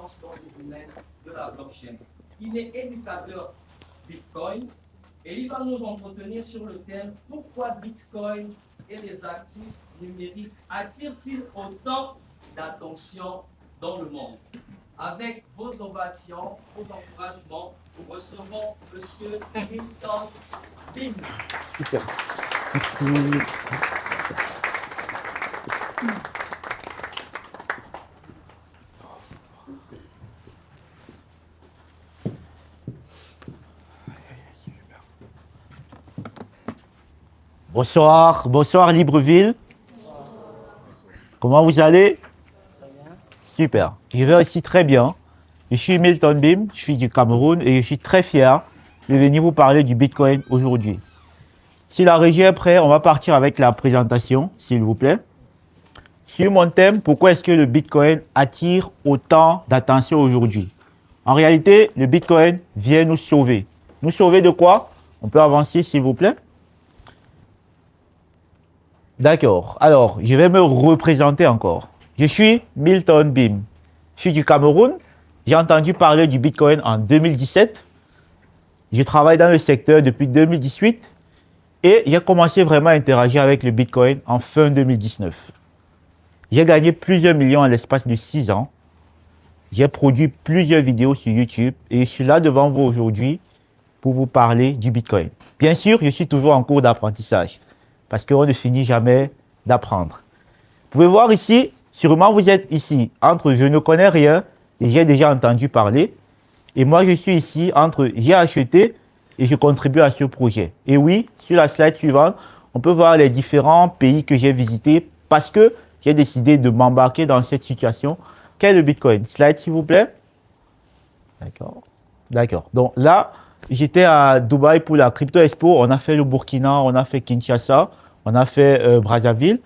connaissances dans le domaine de la blockchain. Il est éducateur Bitcoin et il va nous entretenir sur le thème pourquoi Bitcoin et les actifs numériques attirent-ils autant d'attention dans le monde. Avec vos ovations, vos encouragements, nous recevons M. Milton Bim. Super. Merci. Bonsoir, bonsoir Libreville. Comment vous allez? Super, je vais aussi très bien. Je suis Milton Bim, je suis du Cameroun et je suis très fier de venir vous parler du Bitcoin aujourd'hui. Si la régie est prête, on va partir avec la présentation, s'il vous plaît. Sur mon thème, pourquoi est-ce que le Bitcoin attire autant d'attention aujourd'hui? En réalité, le Bitcoin vient nous sauver. Nous sauver de quoi? On peut avancer, s'il vous plaît. D'accord. Alors, je vais me représenter encore. Je suis Milton Bim. Je suis du Cameroun. J'ai entendu parler du Bitcoin en 2017. Je travaille dans le secteur depuis 2018. Et j'ai commencé vraiment à interagir avec le Bitcoin en fin 2019. J'ai gagné plusieurs millions en l'espace de 6 ans. J'ai produit plusieurs vidéos sur YouTube. Et je suis là devant vous aujourd'hui pour vous parler du Bitcoin. Bien sûr, je suis toujours en cours d'apprentissage. Parce qu'on ne finit jamais d'apprendre. Vous pouvez voir ici, sûrement vous êtes ici entre je ne connais rien et j'ai déjà entendu parler. Et moi, je suis ici entre j'ai acheté et je contribue à ce projet. Et oui, sur la slide suivante, on peut voir les différents pays que j'ai visités parce que j'ai décidé de m'embarquer dans cette situation. Qu'est le Bitcoin? Slide, s'il vous plaît. D'accord. D'accord. Donc là, j'étais à Dubaï pour la Crypto Expo. On a fait le Burkina, on a fait Kinshasa, on a fait Brazzaville,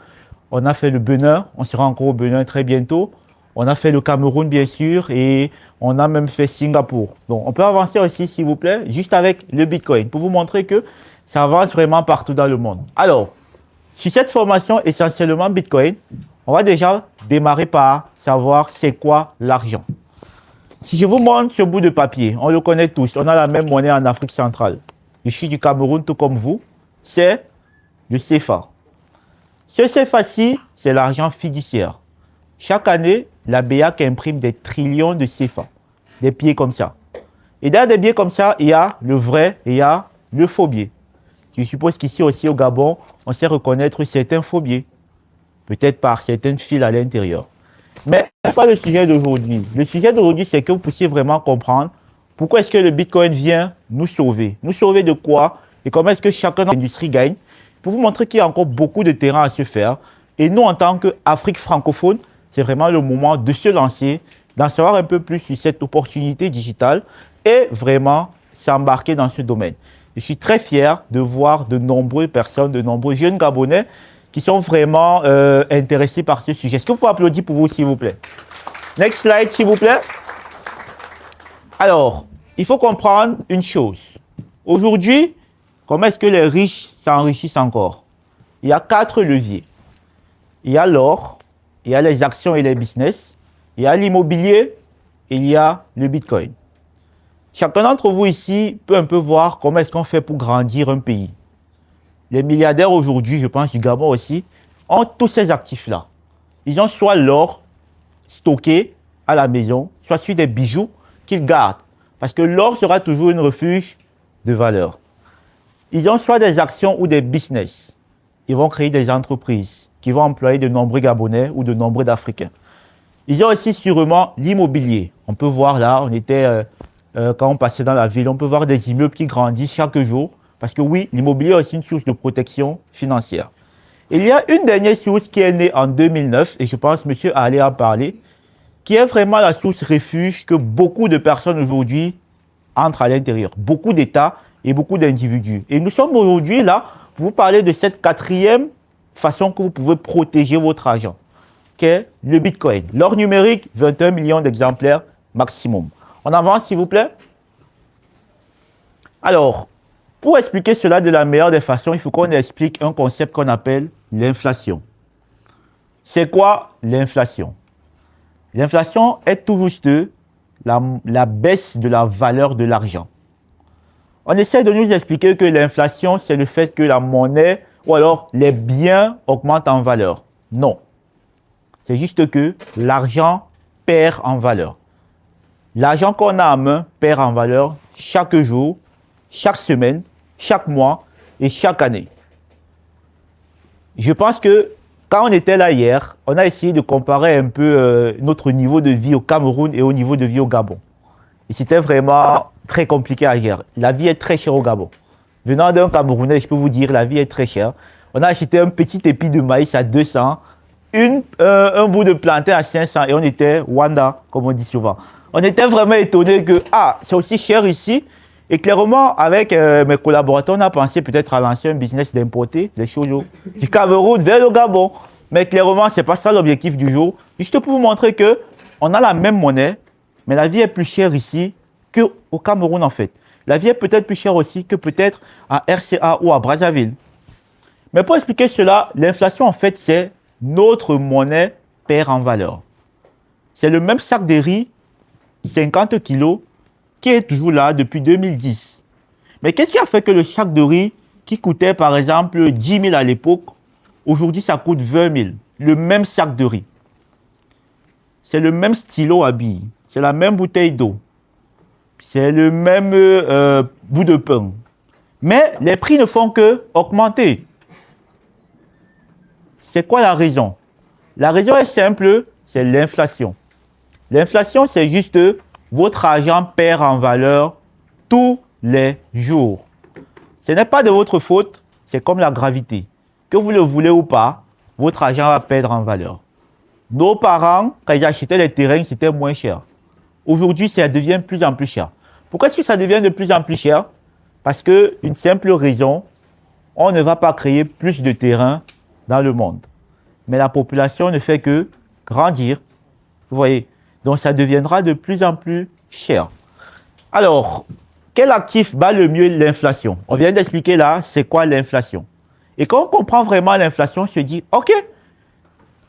on a fait le Bénin. On sera encore au Bénin très bientôt. On a fait le Cameroun, bien sûr, et on a même fait Singapour. Donc, on peut avancer aussi, s'il vous plaît, juste avec le Bitcoin, pour vous montrer que ça avance vraiment partout dans le monde. Alors, sur cette formation essentiellement Bitcoin, on va déjà démarrer par savoir c'est quoi l'argent. Si je vous montre ce bout de papier, on le connaît tous, on a la même monnaie en Afrique centrale. Je suis du Cameroun tout comme vous, c'est le CFA. Ce CFA-ci, c'est l'argent fiduciaire. Chaque année, la BEAC imprime des trillions de CFA, des billets comme ça. Et dans des billets comme ça, il y a le vrai et il y a le faux billet. Je suppose qu'ici aussi au Gabon, on sait reconnaître certains faux billets, peut-être par certaines fils à l'intérieur. Mais ce n'est pas le sujet d'aujourd'hui. Le sujet d'aujourd'hui, c'est que vous puissiez vraiment comprendre pourquoi est-ce que le Bitcoin vient nous sauver. Nous sauver de quoi? Et comment est-ce que chacun dans l'industrie gagne? Pour vous montrer qu'il y a encore beaucoup de terrain à se faire. Et nous, en tant qu'Afrique francophone, c'est vraiment le moment de se lancer, d'en savoir un peu plus sur cette opportunité digitale et vraiment s'embarquer dans ce domaine. Je suis très fier de voir de nombreuses personnes, de nombreux jeunes Gabonais qui sont vraiment intéressés par ce sujet. Est-ce que vous pouvez applaudir pour vous, s'il vous plaît? Next slide, s'il vous plaît. Alors, il faut comprendre une chose. Aujourd'hui, comment est-ce que les riches s'enrichissent encore? Il y a 4 leviers. Il y a l'or, il y a les actions et les business, il y a l'immobilier et il y a le Bitcoin. Chacun d'entre vous ici peut un peu voir comment est-ce qu'on fait pour grandir un pays. Les milliardaires aujourd'hui, je pense du Gabon aussi, ont tous ces actifs-là. Ils ont soit l'or stocké à la maison, soit sur des bijoux qu'ils gardent. Parce que l'or sera toujours un refuge de valeur. Ils ont soit des actions ou des business. Ils vont créer des entreprises qui vont employer de nombreux Gabonais ou de nombreux Africains. Ils ont aussi sûrement l'immobilier. On peut voir là, on était, quand on passait dans la ville, on peut voir des immeubles qui grandissent chaque jour. Parce que oui, l'immobilier est aussi une source de protection financière. Il y a une dernière source qui est née en 2009, et je pense que monsieur allait en parler, qui est vraiment la source refuge que beaucoup de personnes aujourd'hui entrent à l'intérieur. Beaucoup d'États et beaucoup d'individus. Et nous sommes aujourd'hui là pour vous parler de cette 4e façon que vous pouvez protéger votre argent, qui est le Bitcoin. L'or numérique, 21 millions d'exemplaires maximum. On avance, s'il vous plaît. Alors, pour expliquer cela de la meilleure des façons, il faut qu'on explique un concept qu'on appelle l'inflation. C'est quoi l'inflation? L'inflation est tout juste la baisse de la valeur de l'argent. On essaie de nous expliquer que l'inflation, c'est le fait que la monnaie ou alors les biens augmentent en valeur. Non. C'est juste que l'argent perd en valeur. L'argent qu'on a en main perd en valeur chaque jour, chaque semaine, chaque mois et chaque année. Je pense que quand on était là hier, on a essayé de comparer un peu notre niveau de vie au Cameroun et au niveau de vie au Gabon. Et c'était vraiment très compliqué à gérer. La vie est très chère au Gabon. Venant d'un Camerounais, je peux vous dire, la vie est très chère. On a acheté un petit épi de maïs à 200, un bout de plantain à 500 et on était Wanda, comme on dit souvent. On était vraiment étonnés que, c'est aussi cher ici. Et clairement, avec mes collaborateurs, on a pensé peut-être à lancer un business d'importer des choses du Cameroun vers le Gabon. Mais clairement, ce n'est pas ça l'objectif du jour. Juste pour vous montrer qu'on a la même monnaie, mais la vie est plus chère ici qu'au Cameroun en fait. La vie est peut-être plus chère aussi que peut-être à RCA ou à Brazzaville. Mais pour expliquer cela, l'inflation en fait, c'est notre monnaie perd en valeur. C'est le même sac de riz, 50 kilos, qui est toujours là depuis 2010. Mais qu'est-ce qui a fait que le sac de riz, qui coûtait par exemple 10 000 à l'époque, aujourd'hui ça coûte 20 000, le même sac de riz. C'est le même stylo à billes, c'est la même bouteille d'eau, c'est le même bout de pain. Mais les prix ne font que augmenter. C'est quoi la raison? La raison est simple, c'est l'inflation. L'inflation, c'est juste votre argent perd en valeur tous les jours. Ce n'est pas de votre faute, c'est comme la gravité. Que vous le voulez ou pas, votre argent va perdre en valeur. Nos parents, quand ils achetaient les terrains, c'était moins cher. Aujourd'hui, ça devient de plus en plus cher. Pourquoi est-ce que ça devient de plus en plus cher? Parce qu'une simple raison, on ne va pas créer plus de terrains dans le monde. Mais la population ne fait que grandir. Vous voyez? Donc, ça deviendra de plus en plus cher. Alors, quel actif bat le mieux l'inflation? On vient d'expliquer là, c'est quoi l'inflation. Et quand on comprend vraiment l'inflation, on se dit, OK,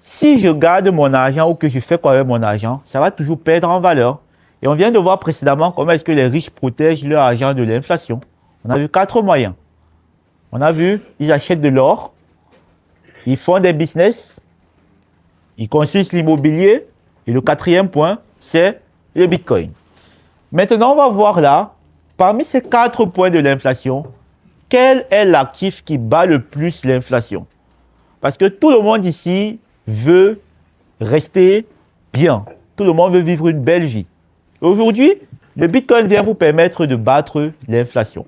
si je garde mon argent ou que je fais quoi avec mon argent, ça va toujours perdre en valeur. Et on vient de voir précédemment comment est-ce que les riches protègent leur argent de l'inflation. On a vu 4 moyens. On a vu, ils achètent de l'or, ils font des business, ils construisent l'immobilier. Et le 4e point, c'est le Bitcoin. Maintenant, on va voir là, parmi ces 4 points de l'inflation, quel est l'actif qui bat le plus l'inflation? Parce que tout le monde ici veut rester bien. Tout le monde veut vivre une belle vie. Aujourd'hui, le Bitcoin vient vous permettre de battre l'inflation.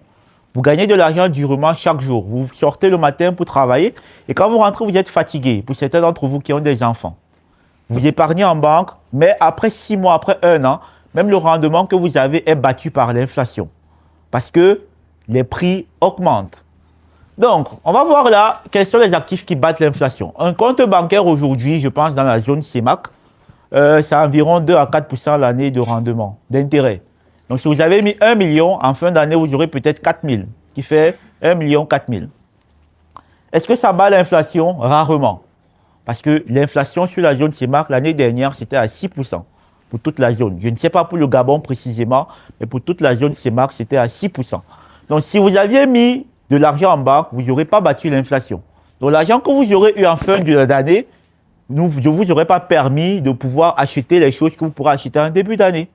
Vous gagnez de l'argent durement chaque jour. Vous sortez le matin pour travailler et quand vous rentrez, vous êtes fatigué. Pour certains d'entre vous qui ont des enfants. Vous épargnez en banque, mais après 6 mois, après 1 an, même le rendement que vous avez est battu par l'inflation. Parce que les prix augmentent. Donc, on va voir là quels sont les actifs qui battent l'inflation. Un compte bancaire aujourd'hui, je pense dans la zone CEMAC, c'est environ 2 à 4% l'année de rendement, d'intérêt. Donc, si vous avez mis 1 million, en fin d'année, vous aurez peut-être 4 000, qui fait 1 million 4 000. Est-ce que ça bat l'inflation? Rarement. Parce que l'inflation sur la zone CEMAC, l'année dernière, c'était à 6% pour toute la zone. Je ne sais pas pour le Gabon précisément, mais pour toute la zone CEMAC, c'était à 6%. Donc, si vous aviez mis de l'argent en banque, vous n'aurez pas battu l'inflation. Donc, l'argent que vous aurez eu en fin d'année ne vous aurait pas permis de pouvoir acheter les choses que vous pourrez acheter en début d'année.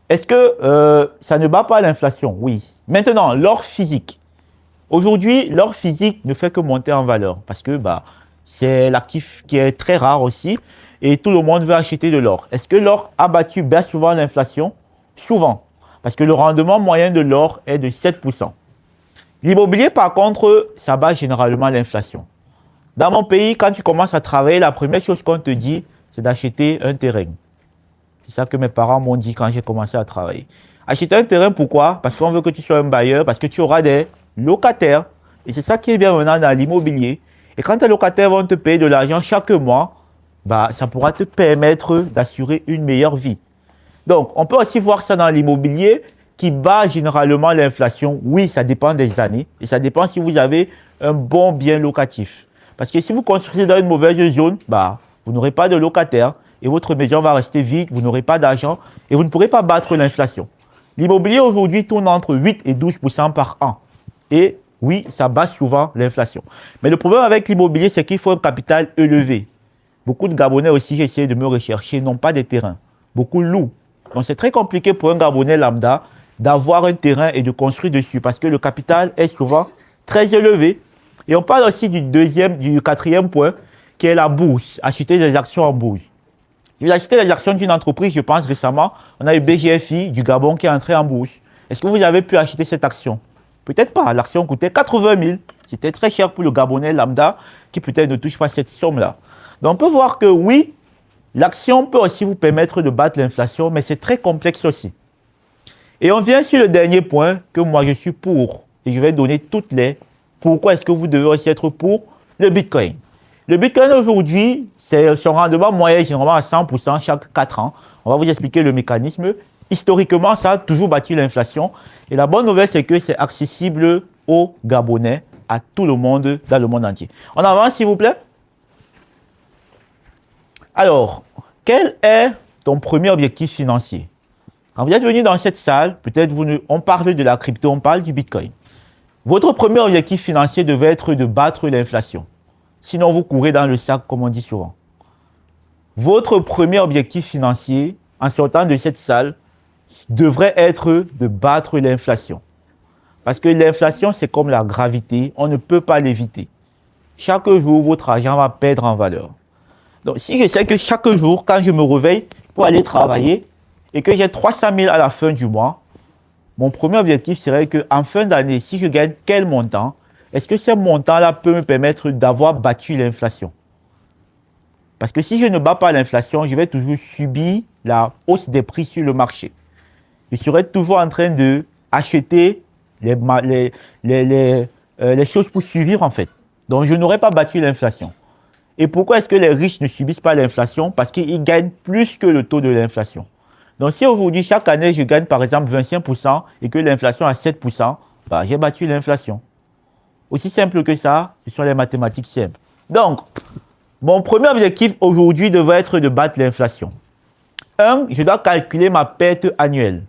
Est-ce que ça ne bat pas l'inflation? Oui. Maintenant, l'or physique. Aujourd'hui, l'or physique ne fait que monter en valeur parce que c'est l'actif qui est très rare aussi et tout le monde veut acheter de l'or. Est-ce que l'or a battu bien souvent l'inflation? Souvent, parce que le rendement moyen de l'or est de 7%. L'immobilier, par contre, ça bat généralement l'inflation. Dans mon pays, quand tu commences à travailler, la première chose qu'on te dit, c'est d'acheter un terrain. C'est ça que mes parents m'ont dit quand j'ai commencé à travailler. Acheter un terrain, pourquoi? Parce qu'on veut que tu sois un bailleur, parce que tu auras des locataires. Et c'est ça qui est bien maintenant dans l'immobilier. Et quand tes locataires vont te payer de l'argent chaque mois, ça pourra te permettre d'assurer une meilleure vie. Donc, on peut aussi voir ça dans l'immobilier qui bat généralement l'inflation. Oui, ça dépend des années et ça dépend si vous avez un bon bien locatif. Parce que si vous construisez dans une mauvaise zone, vous n'aurez pas de locataires. et votre maison va rester vide, vous n'aurez pas d'argent et vous ne pourrez pas battre l'inflation. L'immobilier aujourd'hui tourne entre 8 et 12% par an. Et oui, ça bat souvent l'inflation. Mais le problème avec l'immobilier, c'est qu'il faut un capital élevé. Beaucoup de Gabonais aussi, j'ai essayé de me rechercher, n'ont pas de terrain. Beaucoup louent. Donc c'est très compliqué pour un Gabonais lambda d'avoir un terrain et de construire dessus parce que le capital est souvent très élevé. Et on parle aussi du quatrième point qui est la bourse, acheter des actions en bourse. J'ai acheté des actions d'une entreprise, je pense récemment, on a eu BGFI du Gabon qui est entré en bourse. Est-ce que vous avez pu acheter cette action? Peut-être pas, l'action coûtait 80 000. C'était très cher pour le Gabonais lambda qui peut-être ne touche pas cette somme-là. Donc on peut voir que oui, l'action peut aussi vous permettre de battre l'inflation, mais c'est très complexe aussi. Et on vient sur le dernier point que moi je suis pour. Et je vais donner toutes les. Pourquoi est-ce que vous devez aussi être pour le Bitcoin? Le Bitcoin aujourd'hui, c'est son rendement moyen généralement à 100% chaque 4 ans. On va vous expliquer le mécanisme. Historiquement, ça a toujours battu l'inflation. Et la bonne nouvelle, c'est que c'est accessible aux Gabonais, à tout le monde, dans le monde entier. On avance, s'il vous plaît. Alors, quel est ton premier objectif financier? Quand vous êtes venu dans cette salle, peut-être on parle de la crypto, on parle du Bitcoin. Votre premier objectif financier devait être de battre l'inflation. Sinon, vous courez dans le sac, comme on dit souvent. Votre premier objectif financier, en sortant de cette salle, devrait être de battre l'inflation. Parce que l'inflation, c'est comme la gravité, on ne peut pas l'éviter. Chaque jour, votre argent va perdre en valeur. Donc, si je sais que chaque jour, quand je me réveille pour aller travailler et que j'ai 300 000 à la fin du mois, mon premier objectif serait qu'en fin d'année, si je gagne quel montant, est-ce que ce montant-là peut me permettre d'avoir battu l'inflation? Parce que si je ne bats pas l'inflation, je vais toujours subir la hausse des prix sur le marché. Je serai toujours en train d'acheter les choses pour survivre en fait. Donc, je n'aurai pas battu l'inflation. Et pourquoi est-ce que les riches ne subissent pas l'inflation? Parce qu'ils gagnent plus que le taux de l'inflation. Donc, si aujourd'hui, chaque année, je gagne par exemple 25% et que l'inflation est 7%, bah, j'ai battu l'inflation. Aussi simple que ça, ce sont les mathématiques simples. Donc, mon premier objectif aujourd'hui devrait être de battre l'inflation. 1, je dois calculer ma perte annuelle.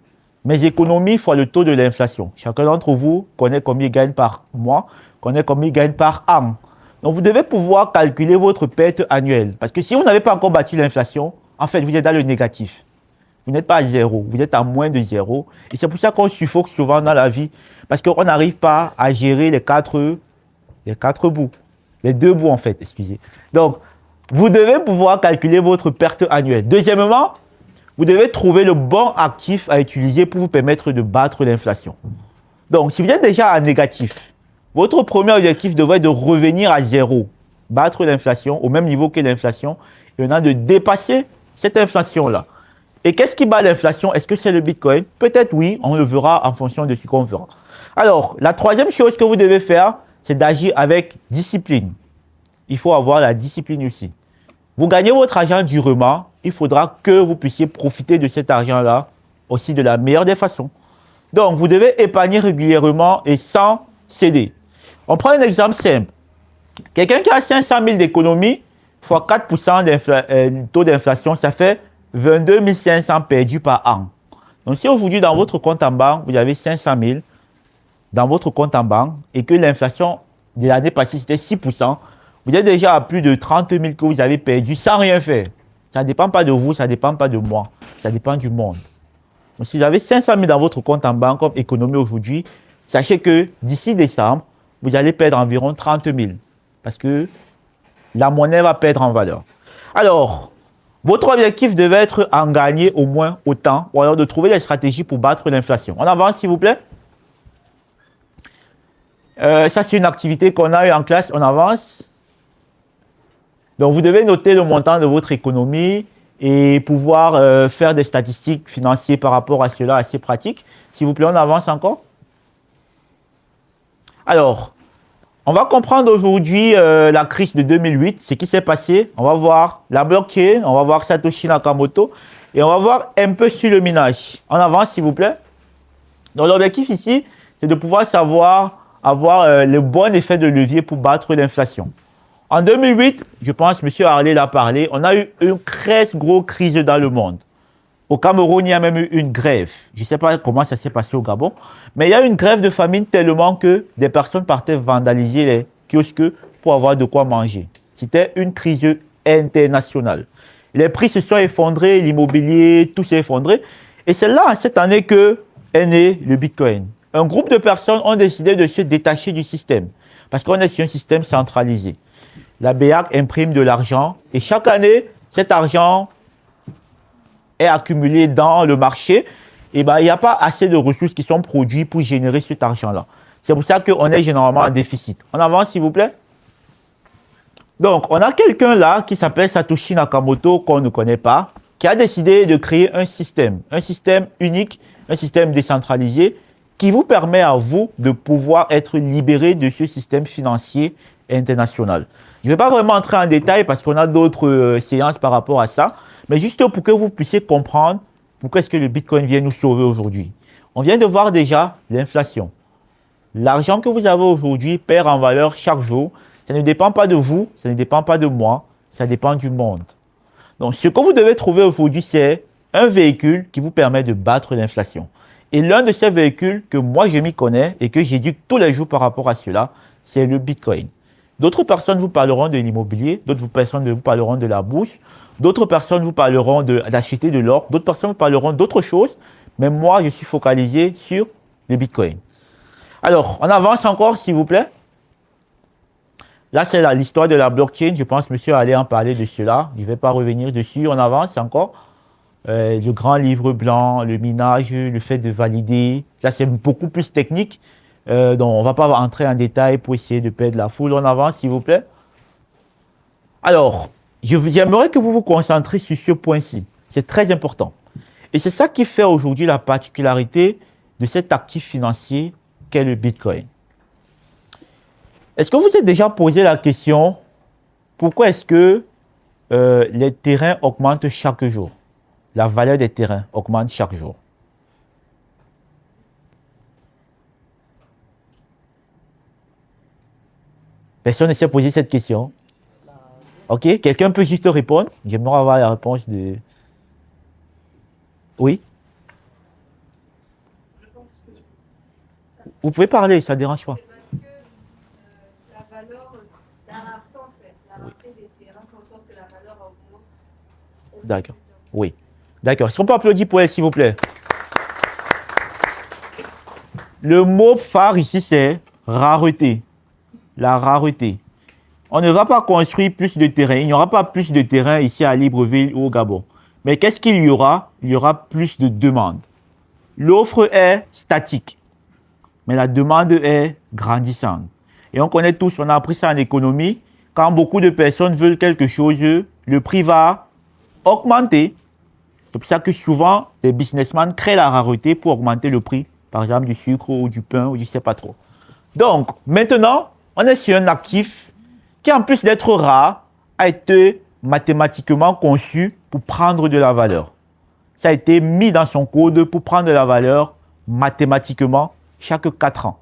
Mes économies fois le taux de l'inflation. Chacun d'entre vous connaît combien il gagne par mois, connaît combien il gagne par an. Donc, vous devez pouvoir calculer votre perte annuelle. Parce que si vous n'avez pas encore battu l'inflation, en fait, vous êtes dans le négatif. Vous n'êtes pas à zéro, vous êtes à moins de zéro. Et c'est pour ça qu'on suffoque souvent dans la vie. Parce qu'on n'arrive pas à gérer les quatre bouts. Les deux bouts, en fait, excusez. Donc, vous devez pouvoir calculer votre perte annuelle. Deuxièmement, vous devez trouver le bon actif à utiliser pour vous permettre de battre l'inflation. Donc, si vous êtes déjà à négatif, votre premier objectif devrait être de revenir à zéro, battre l'inflation au même niveau que l'inflation, et maintenant de dépasser cette inflation-là. Et qu'est-ce qui bat l'inflation? Est-ce que c'est le Bitcoin? Peut-être oui, on le verra en fonction de ce qu'on verra. Alors, la troisième chose que vous devez faire, c'est d'agir avec discipline. Il faut avoir la discipline aussi. Vous gagnez votre argent durement, il faudra que vous puissiez profiter de cet argent-là aussi de la meilleure des façons. Donc, vous devez épargner régulièrement et sans céder. On prend un exemple simple. Quelqu'un qui a 500 000 d'économie, fois 4% taux d'inflation, ça fait 22 500 perdus par an. Donc, si aujourd'hui, dans votre compte en banque, vous avez 500 000 dans votre compte en banque et que l'inflation de l'année passée, c'était 6%, vous êtes déjà à plus de 30 000 que vous avez perdu sans rien faire. Ça ne dépend pas de vous, ça ne dépend pas de moi, ça dépend du monde. Donc, si vous avez 500 000 dans votre compte en banque comme économie aujourd'hui, sachez que d'ici décembre, vous allez perdre environ 30 000 parce que la monnaie va perdre en valeur. Alors, votre objectif devait être en gagner au moins autant ou alors de trouver des stratégies pour battre l'inflation. On avance, s'il vous plaît. Ça, c'est une activité qu'on a eue en classe. On avance. Donc, vous devez noter le montant de votre économie et pouvoir faire des statistiques financières par rapport à cela, assez pratique. S'il vous plaît, on avance encore. Alors, on va comprendre aujourd'hui la crise de 2008, ce qui s'est passé. On va voir la blockchain, on va voir Satoshi Nakamoto et on va voir un peu sur le minage. On avance, s'il vous plaît. Donc, l'objectif ici, c'est de pouvoir avoir le bon effet de levier pour battre l'inflation. En 2008, je pense, M. Harley l'a parlé, on a eu une très grosse crise dans le monde. Au Cameroun, il y a même eu une grève. Je ne sais pas comment ça s'est passé au Gabon, mais il y a eu une grève de famine tellement que des personnes partaient vandaliser les kiosques pour avoir de quoi manger. C'était une crise internationale. Les prix se sont effondrés, l'immobilier, tout s'est effondré. Et c'est là, cette année, que est né le Bitcoin. Un groupe de personnes ont décidé de se détacher du système parce qu'on est sur un système centralisé. La BEAC imprime de l'argent et chaque année, cet argent est accumulé dans le marché. Et ben, il n'y a pas assez de ressources qui sont produites pour générer cet argent-là. C'est pour ça qu'on est généralement en déficit. On avance, s'il vous plaît. Donc, on a quelqu'un là qui s'appelle Satoshi Nakamoto, qu'on ne connaît pas, qui a décidé de créer un système unique, un système décentralisé, qui vous permet à vous de pouvoir être libéré de ce système financier international. Je ne vais pas vraiment entrer en détail parce qu'on a d'autres séances par rapport à ça, mais juste pour que vous puissiez comprendre pourquoi est-ce que le Bitcoin vient nous sauver aujourd'hui. On vient de voir déjà l'inflation. L'argent que vous avez aujourd'hui perd en valeur chaque jour. Ça ne dépend pas de vous, ça ne dépend pas de moi, ça dépend du monde. Donc, ce que vous devez trouver aujourd'hui, c'est un véhicule qui vous permet de battre l'inflation. Et l'un de ces véhicules que moi, je m'y connais et que j'éduque tous les jours par rapport à cela, c'est le Bitcoin. D'autres personnes vous parleront de l'immobilier, d'autres personnes vous parleront de la bourse, d'autres personnes vous parleront d'acheter de l'or, d'autres personnes vous parleront d'autres choses, mais moi, je suis focalisé sur le Bitcoin. Alors, on avance encore, s'il vous plaît. Là, c'est l'histoire de la blockchain. Je pense que monsieur allait en parler de cela. Je ne vais pas revenir dessus. On avance encore. Le grand livre blanc, le minage, le fait de valider. Là, c'est beaucoup plus technique. Donc, on ne va pas entrer en détail pour essayer de perdre la foule. On avance, s'il vous plaît. Alors, j'aimerais que vous vous concentriez sur ce point-ci. C'est très important. Et c'est ça qui fait aujourd'hui la particularité de cet actif financier qu'est le Bitcoin. Est-ce que vous êtes déjà posé la question, pourquoi est-ce que les terrains augmentent chaque jour? La valeur des terrains augmente chaque jour. Personne ne s'est posé cette question. Ok, quelqu'un peut juste répondre. J'aimerais avoir la réponse de... Oui? Vous pouvez parler, ça ne dérange pas. La valeur, la rareté en fait, la rareté des terrains fait en sorte que la valeur augmente. D'accord. Oui. D'accord. Est-ce qu'on peut applaudir pour elle, s'il vous plaît? Le mot phare ici, c'est rareté. La rareté. On ne va pas construire plus de terrain. Il n'y aura pas plus de terrain ici à Libreville ou au Gabon. Mais qu'est-ce qu'il y aura? Il y aura plus de demandes. L'offre est statique, mais la demande est grandissante. Et on connaît tous, on a appris ça en économie, quand beaucoup de personnes veulent quelque chose, le prix va augmenter. C'est pour ça que souvent, les businessmen créent la rareté pour augmenter le prix, par exemple du sucre ou du pain ou je ne sais pas trop. Donc, maintenant, on est sur un actif qui, en plus d'être rare, a été mathématiquement conçu pour prendre de la valeur. Ça a été mis dans son code pour prendre de la valeur mathématiquement chaque 4 ans.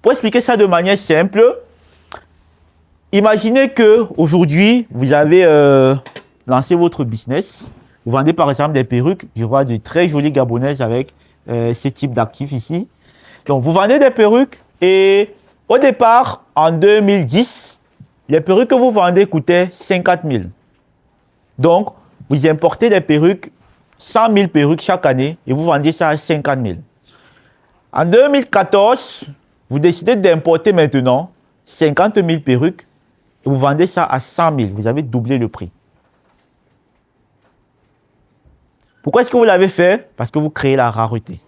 Pour expliquer ça de manière simple, imaginez qu'aujourd'hui, vous avez lancé votre business. Vous vendez par exemple des perruques. Je vois de très jolies Gabonaises avec ce type d'actifs ici. Donc, vous vendez des perruques et au départ, en 2010, les perruques que vous vendez coûtaient 50 000. Donc, vous importez des perruques, 100 000 perruques chaque année et vous vendez ça à 50 000. En 2014, vous décidez d'importer maintenant 50 000 perruques et vous vendez ça à 100 000. Vous avez doublé le prix. Pourquoi est-ce que vous l'avez fait? Parce que vous créez la rareté.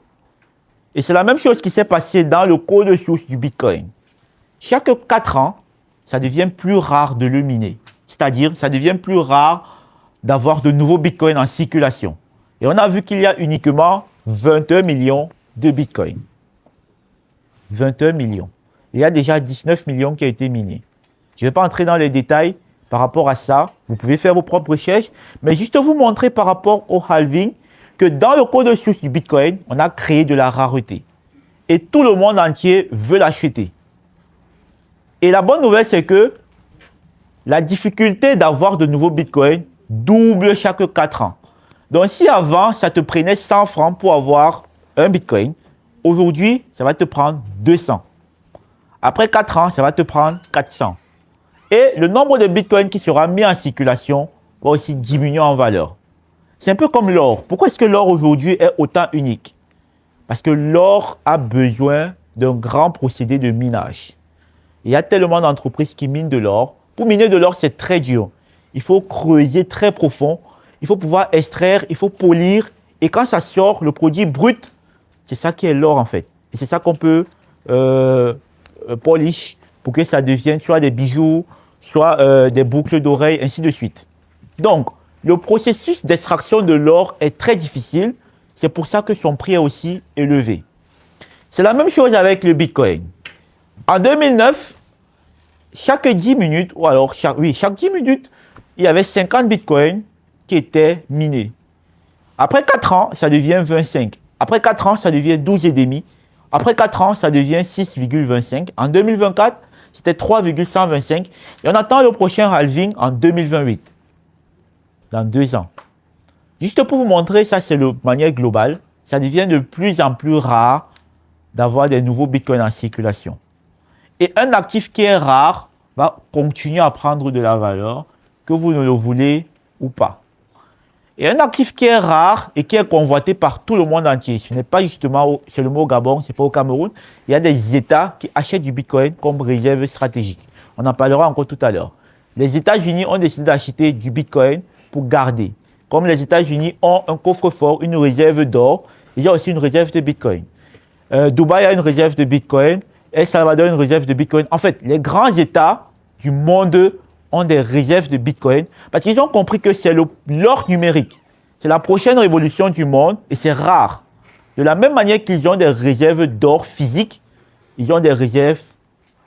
Et c'est la même chose qui s'est passée dans le code source du Bitcoin. Chaque 4 ans, ça devient plus rare de le miner. C'est-à-dire, ça devient plus rare d'avoir de nouveaux Bitcoins en circulation. Et on a vu qu'il y a uniquement 21 millions de Bitcoins. 21 millions. Il y a déjà 19 millions qui ont été minés. Je ne vais pas entrer dans les détails par rapport à ça. Vous pouvez faire vos propres recherches. Mais juste vous montrer par rapport au halving que dans le code source du Bitcoin, on a créé de la rareté. Et tout le monde entier veut l'acheter. Et la bonne nouvelle, c'est que la difficulté d'avoir de nouveaux bitcoins double chaque 4 ans. Donc, si avant, ça te prenait 100 francs pour avoir un bitcoin, aujourd'hui, ça va te prendre 200. Après 4 ans, ça va te prendre 400. Et le nombre de bitcoins qui sera mis en circulation va aussi diminuer en valeur. C'est un peu comme l'or. Pourquoi est-ce que l'or aujourd'hui est autant unique? Parce que l'or a besoin d'un grand procédé de minage. Il y a tellement d'entreprises qui minent de l'or. Pour miner de l'or, c'est très dur. Il faut creuser très profond. Il faut pouvoir extraire, il faut polir. Et quand ça sort, le produit brut, c'est ça qui est l'or en fait. Et c'est ça qu'on peut polish pour que ça devienne soit des bijoux, soit des boucles d'oreilles, ainsi de suite. Donc, le processus d'extraction de l'or est très difficile. C'est pour ça que son prix est aussi élevé. C'est la même chose avec le Bitcoin. En 2009, chaque 10 minutes, ou alors chaque 10 minutes, il y avait 50 Bitcoins qui étaient minés. Après 4 ans, ça devient 25. Après 4 ans, ça devient 12,5. Après 4 ans, ça devient 6,25. En 2024, c'était 3,125. Et on attend le prochain halving en 2028. Dans 2 ans. Juste pour vous montrer, ça c'est de manière globale, ça devient de plus en plus rare d'avoir des nouveaux bitcoins en circulation. Et un actif qui est rare va continuer à prendre de la valeur, que vous ne le voulez ou pas. Et un actif qui est rare et qui est convoité par tout le monde entier, ce n'est pas justement seulement au Gabon, ce n'est pas au Cameroun, il y a des États qui achètent du bitcoin comme réserve stratégique. On en parlera encore tout à l'heure. Les États-Unis ont décidé d'acheter du bitcoin pour garder. Comme les États-Unis ont un coffre-fort, une réserve d'or, il y a aussi une réserve de bitcoin. Dubaï a une réserve de bitcoin, El Salvador a une réserve de bitcoin. En fait, les grands États du monde ont des réserves de bitcoin parce qu'ils ont compris que c'est l'or numérique. C'est la prochaine révolution du monde et c'est rare. De la même manière qu'ils ont des réserves d'or physique, ils ont des réserves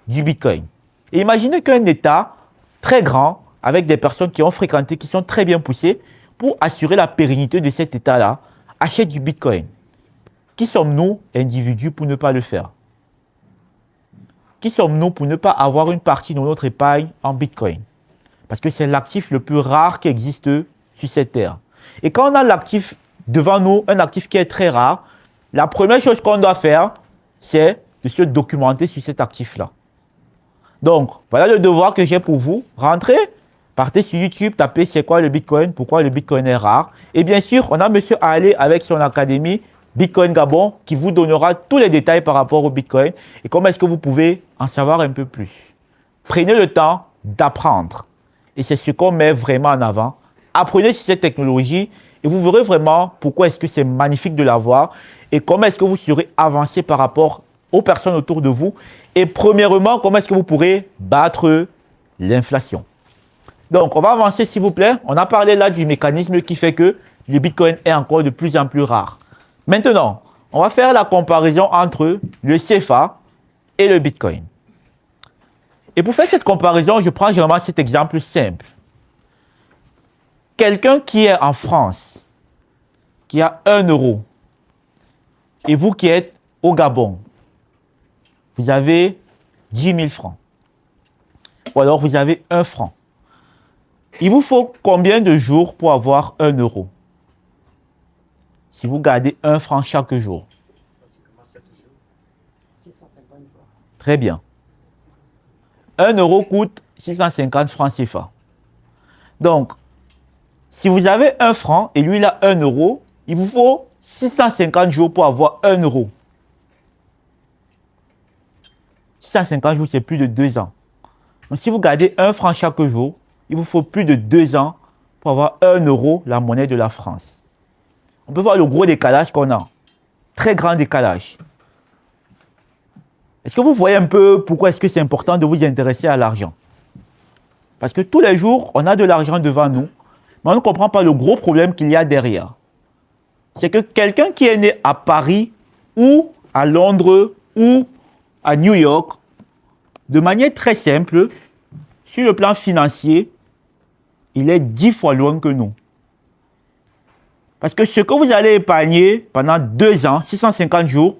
du bitcoin. Et imaginez qu'un État très grand, avec des personnes qui ont fréquenté, qui sont très bien poussées, pour assurer la pérennité de cet État-là, achète du bitcoin. Qui sommes-nous, individus, pour ne pas le faire? Qui sommes-nous pour ne pas avoir une partie de notre épargne en bitcoin? Parce que c'est l'actif le plus rare qui existe sur cette terre. Et quand on a l'actif devant nous, un actif qui est très rare, la première chose qu'on doit faire, c'est de se documenter sur cet actif-là. Donc, voilà le devoir que j'ai pour vous. Rentrez, partez sur YouTube, tapez c'est quoi le Bitcoin, pourquoi le Bitcoin est rare. Et bien sûr, on a M. Ali avec son académie Bitcoin Gabon qui vous donnera tous les détails par rapport au Bitcoin et comment est-ce que vous pouvez en savoir un peu plus. Prenez le temps d'apprendre. Et c'est ce qu'on met vraiment en avant. Apprenez sur cette technologie et vous verrez vraiment pourquoi est-ce que c'est magnifique de l'avoir et comment est-ce que vous serez avancé par rapport aux personnes autour de vous. Et premièrement, comment est-ce que vous pourrez battre l'inflation. Donc, on va avancer s'il vous plaît. On a parlé là du mécanisme qui fait que le Bitcoin est encore de plus en plus rare. Maintenant, on va faire la comparaison entre le CFA et le Bitcoin. Et pour faire cette comparaison, je prends généralement cet exemple simple. Quelqu'un qui est en France, qui a 1 euro, et vous qui êtes au Gabon, vous avez 10 000 francs. Ou alors vous avez 1 franc. Il vous faut combien de jours pour avoir 1 euro? Si vous gardez 1 franc chaque jour. 650 jours. Très bien. 1 euro coûte 650 francs CFA. Donc, si vous avez 1 franc et lui il a 1 euro, il vous faut 650 jours pour avoir 1 euro. 650 jours, c'est plus de 2 ans. Donc, si vous gardez 1 franc chaque jour, il vous faut plus de 2 ans pour avoir 1 euro, la monnaie de la France. On peut voir le gros décalage qu'on a. Très grand décalage. Est-ce que vous voyez un peu pourquoi est-ce que c'est important de vous intéresser à l'argent? Parce que tous les jours, on a de l'argent devant nous, mais on ne comprend pas le gros problème qu'il y a derrière. C'est que quelqu'un qui est né à Paris ou à Londres ou à New York, de manière très simple, sur le plan financier, il est 10 fois loin que nous. Parce que ce que vous allez épargner pendant 2 ans, 650 jours,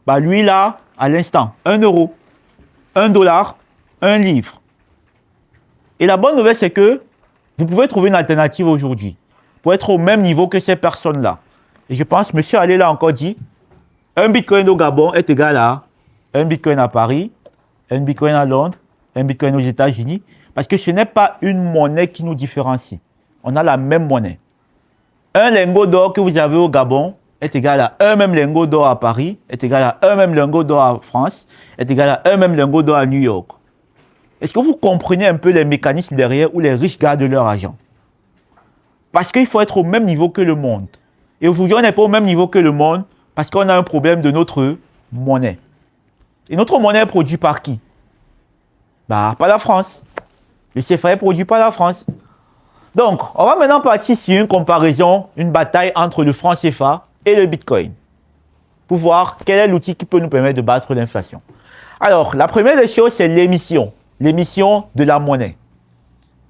bah lui là, à l'instant, 1 euro, 1 dollar, 1 livre. Et la bonne nouvelle, c'est que vous pouvez trouver une alternative aujourd'hui pour être au même niveau que ces personnes-là. Et je pense, M. Allais l'a encore dit, un bitcoin au Gabon est égal à un bitcoin à Paris, un bitcoin à Londres, un bitcoin aux États-Unis, parce que ce n'est pas une monnaie qui nous différencie. On a la même monnaie. Un lingot d'or que vous avez au Gabon est égal à un même lingot d'or à Paris, est égal à un même lingot d'or à France, est égal à un même lingot d'or à New York. Est-ce que vous comprenez un peu les mécanismes derrière où les riches gardent leur argent? Parce qu'il faut être au même niveau que le monde. Et aujourd'hui, on n'est pas au même niveau que le monde parce qu'on a un problème de notre monnaie. Et notre monnaie est produite par qui? Bah, pas la France. Le CFA est produit par la France. Donc, on va maintenant partir sur une comparaison, une bataille entre le franc CFA et le Bitcoin pour voir quel est l'outil qui peut nous permettre de battre l'inflation. Alors, la première des choses, c'est l'émission de la monnaie.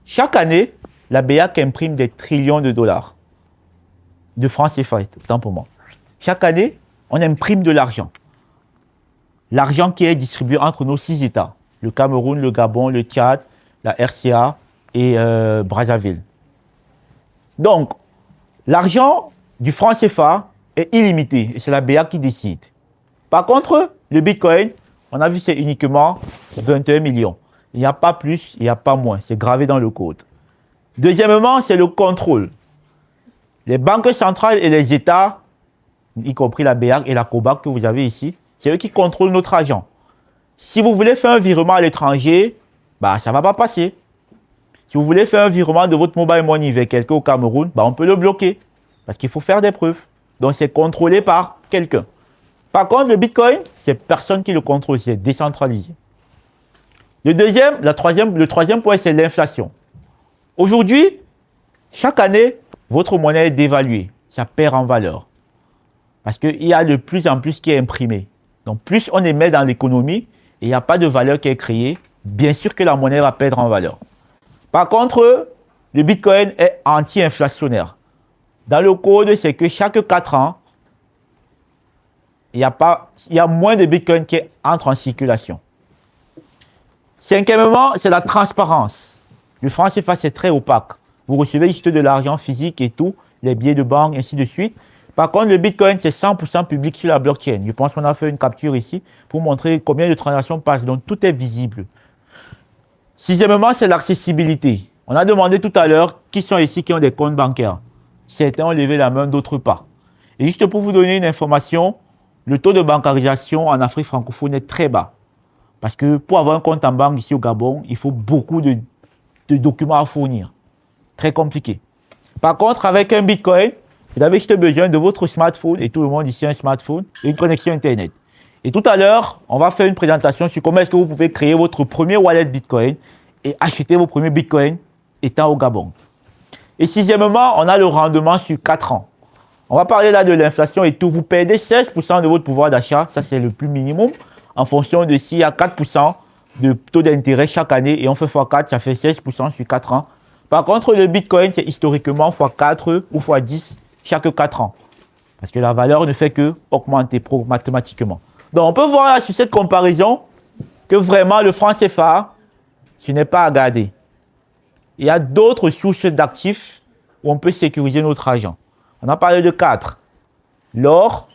Chaque année, la BAC imprime des trillions de dollars de francs CFA, autant pour moi. Chaque année, on imprime de l'argent. L'argent qui est distribué entre nos 6 États, le Cameroun, le Gabon, le Tchad, la RCA et Brazzaville. Donc, l'argent du franc CFA est illimité et c'est la BA qui décide. Par contre, le Bitcoin, on a vu c'est uniquement 21 millions. Il n'y a pas plus, il n'y a pas moins. C'est gravé dans le code. Deuxièmement, c'est le contrôle. Les banques centrales et les États, y compris la BEAC et la COBAC que vous avez ici, c'est eux qui contrôlent notre argent. Si vous voulez faire un virement à l'étranger, bah, ça ne va pas passer. Si vous voulez faire un virement de votre mobile money vers quelqu'un au Cameroun, bah, on peut le bloquer. Parce qu'il faut faire des preuves. Donc, c'est contrôlé par quelqu'un. Par contre, le Bitcoin, c'est personne qui le contrôle, c'est décentralisé. Le troisième point, c'est l'inflation. Aujourd'hui, chaque année, votre monnaie est dévaluée. Ça perd en valeur. Parce qu'il y a de plus en plus qui est imprimé. Donc, plus on émet dans l'économie et il n'y a pas de valeur qui est créée, bien sûr que la monnaie va perdre en valeur. Par contre, le Bitcoin est anti-inflationnaire. Dans le code, c'est que chaque 4 ans, il y a moins de Bitcoin qui entrent en circulation. Cinquièmement, c'est la transparence. Le franc CFA, c'est très opaque. Vous recevez juste de l'argent physique et tout, les billets de banque, ainsi de suite. Par contre, le Bitcoin, c'est 100% public sur la blockchain. Je pense qu'on a fait une capture ici pour montrer combien de transactions passent. Donc, tout est visible. Sixièmement, c'est l'accessibilité. On a demandé tout à l'heure qui sont ici qui ont des comptes bancaires. Certains ont levé la main, d'autres pas. Et juste pour vous donner une information, le taux de bancarisation en Afrique francophone est très bas. Parce que pour avoir un compte en banque ici au Gabon, il faut beaucoup de documents à fournir. Très compliqué. Par contre, avec un Bitcoin, vous avez juste besoin de votre smartphone, et tout le monde ici a un smartphone, et une connexion Internet. Et tout à l'heure, on va faire une présentation sur comment est-ce que vous pouvez créer votre premier wallet Bitcoin et acheter vos premiers Bitcoins étant au Gabon. Et sixièmement, on a le rendement sur 4 ans. On va parler là de l'inflation et tout. Vous perdez 16% de votre pouvoir d'achat, ça c'est le plus minimum, en fonction de s'il y a 4% de taux d'intérêt chaque année et on fait x4, ça fait 16% sur 4 ans. Par contre, le Bitcoin, c'est historiquement x4 ou x10 chaque 4 ans. Parce que la valeur ne fait que augmenter mathématiquement. Donc, on peut voir là, sur cette comparaison que vraiment le franc CFA, ce n'est pas à garder. Il y a d'autres sources d'actifs où on peut sécuriser notre argent. On a parlé de 4. L'or,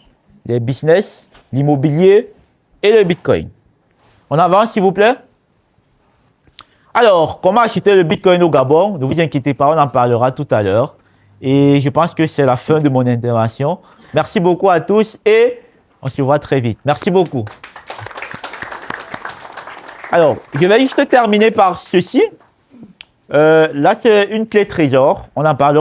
les business, l'immobilier et le Bitcoin. On avance, s'il vous plaît. Alors, comment acheter le Bitcoin au Gabon? Ne vous inquiétez pas, on en parlera tout à l'heure. Et je pense que c'est la fin de mon intervention. Merci beaucoup à tous et on se voit très vite. Merci beaucoup. Alors, je vais juste terminer par ceci. Là, c'est une clé trésor. On en parlera.